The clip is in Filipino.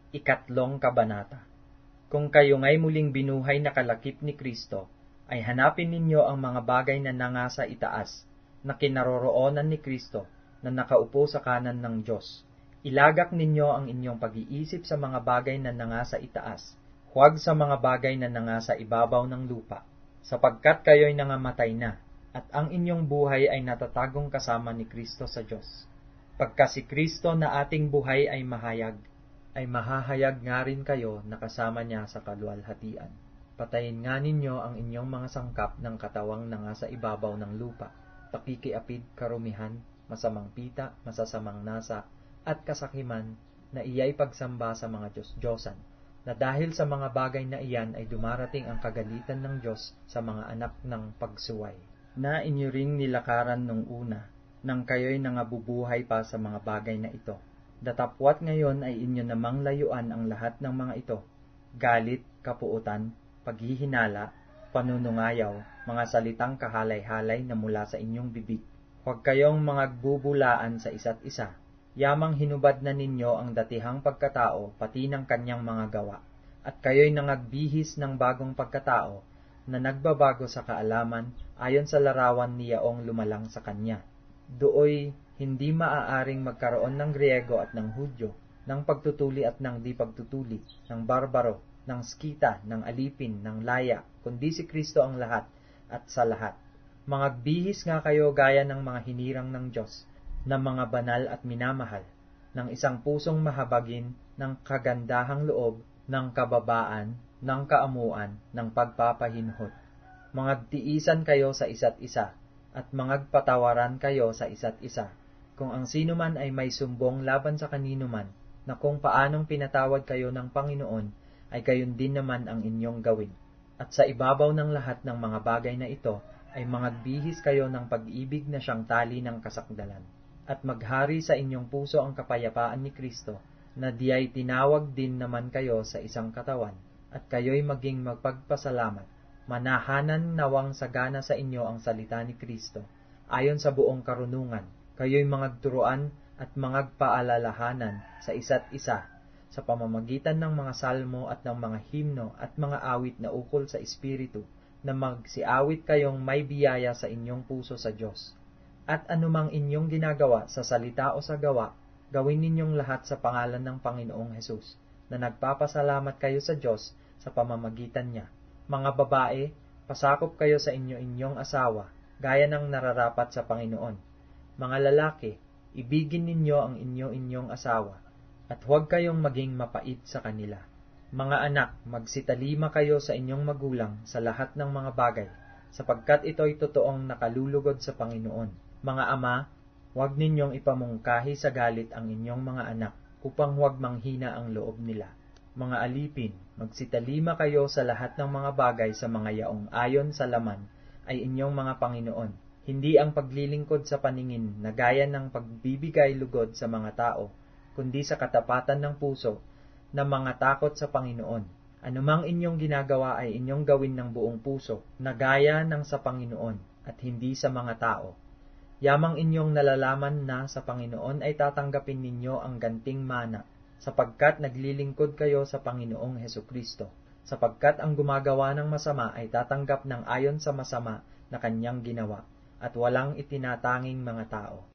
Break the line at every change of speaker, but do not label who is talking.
Ikatlong Kabanata. Kung kayo nga'y muling binuhay na kalakip ni Kristo, ay hanapin ninyo ang mga bagay na nangasa itaas, na kinaroroonan ni Kristo, na nakaupo sa kanan ng Diyos. Ilagak ninyo ang inyong pag-iisip sa mga bagay na nangasa itaas, huwag sa mga bagay na nangasa ibabaw ng lupa, sapagkat kayo'y nangamatay na, at ang inyong buhay ay natatagong kasama ni Kristo sa Diyos. Pagka si Kristo na ating buhay ay mahayag, ay mahahayag nga rin kayo na kasama niya sa kaluwalhatian. Patayin nga ninyo ang inyong mga sangkap ng katawang nangasa ibabaw ng lupa, pakikiapid, karumihan, masamang pita, masasamang nasa, at kasakiman na iya'y pagsamba sa mga Diyos-Diyosan, na dahil sa mga bagay na iyan ay dumarating ang kagalitan ng Diyos sa mga anak ng pagsuway, na inyo ring nilakaran nung una, nang kayo'y nangabubuhay pa sa mga bagay na ito. Datapwat ngayon ay inyo namang layuan ang lahat ng mga ito: galit, kapuutan, paghihinala, panunungayaw, mga salitang kahalay-halay na mula sa inyong bibig. Huwag kayong magbubulaan sa isa't isa. Yamang hinubad na ninyo ang datihang pagkatao pati ng kanyang mga gawa, at kayo'y nangagbihis ng bagong pagkatao na nagbabago sa kaalaman ayon sa larawan ni Yaong lumalang sa kanya. Dooy hindi maaaring magkaroon ng Griego at ng Hudyo, ng pagtutuli at ng di pagtutuli, ng barbaro, ng skita, ng alipin, ng laya, kundi si Kristo ang lahat at sa lahat. Mangagbihis nga kayo gaya ng mga hinirang ng Diyos, na mga banal at minamahal, ng isang pusong mahabagin, ng kagandahang loob, ng kababaan, ng kaamuan, ng pagpapahinhot. Mangagtiisan kayo sa isa't isa, at mangagpatawaran kayo sa isa't isa. Kung ang sino man ay may sumbong laban sa kanino man, na kung paanong pinatawad kayo ng Panginoon, ay gayon din naman ang inyong gawin. At sa ibabaw ng lahat ng mga bagay na ito, ay mangagbihis kayo ng pag-ibig na siyang tali ng kasakdalan. At maghari sa inyong puso ang kapayapaan ni Kristo, na diya'y tinawag din naman kayo sa isang katawan, at kayo'y maging magpagpasalamat. Manahanan nawang sagana sa inyo ang salita ni Kristo, ayon sa buong karunungan. Kayo'y mangagturuan at mangagpaalalahanan sa isa't isa, sa pamamagitan ng mga salmo at ng mga himno at mga awit na ukol sa Espiritu, na magsiawit kayong may biyaya sa inyong puso sa Diyos. At anumang inyong ginagawa sa salita o sa gawa, gawin ninyong lahat sa pangalan ng Panginoong Hesus, na nagpapasalamat kayo sa Diyos sa pamamagitan niya. Mga babae, pasakop kayo sa inyo-inyong asawa, gaya ng nararapat sa Panginoon. Mga lalaki, ibigin ninyo ang inyo-inyong asawa, at huwag kayong maging mapait sa kanila. Mga anak, magsitalima kayo sa inyong magulang sa lahat ng mga bagay, sapagkat ito'y totoong nakalulugod sa Panginoon. Mga ama, huwag ninyong ipamungkahi sa galit ang inyong mga anak, upang huwag manghina ang loob nila. Mga alipin, magsitalima kayo sa lahat ng mga bagay sa mga yaong ayon sa laman ay inyong mga Panginoon, hindi ang paglilingkod sa paningin na gaya ng pagbibigay lugod sa mga tao, kundi sa katapatan ng puso na mga takot sa Panginoon. Anumang inyong ginagawa ay inyong gawin ng buong puso, na gaya ng sa Panginoon at hindi sa mga tao. Yamang inyong nalalaman na sa Panginoon ay tatanggapin ninyo ang ganting mana, sapagkat naglilingkod kayo sa Panginoong Hesukristo, sapagkat ang gumagawa ng masama ay tatanggap ng ayon sa masama na kanyang ginawa, at walang itinatanging mga tao.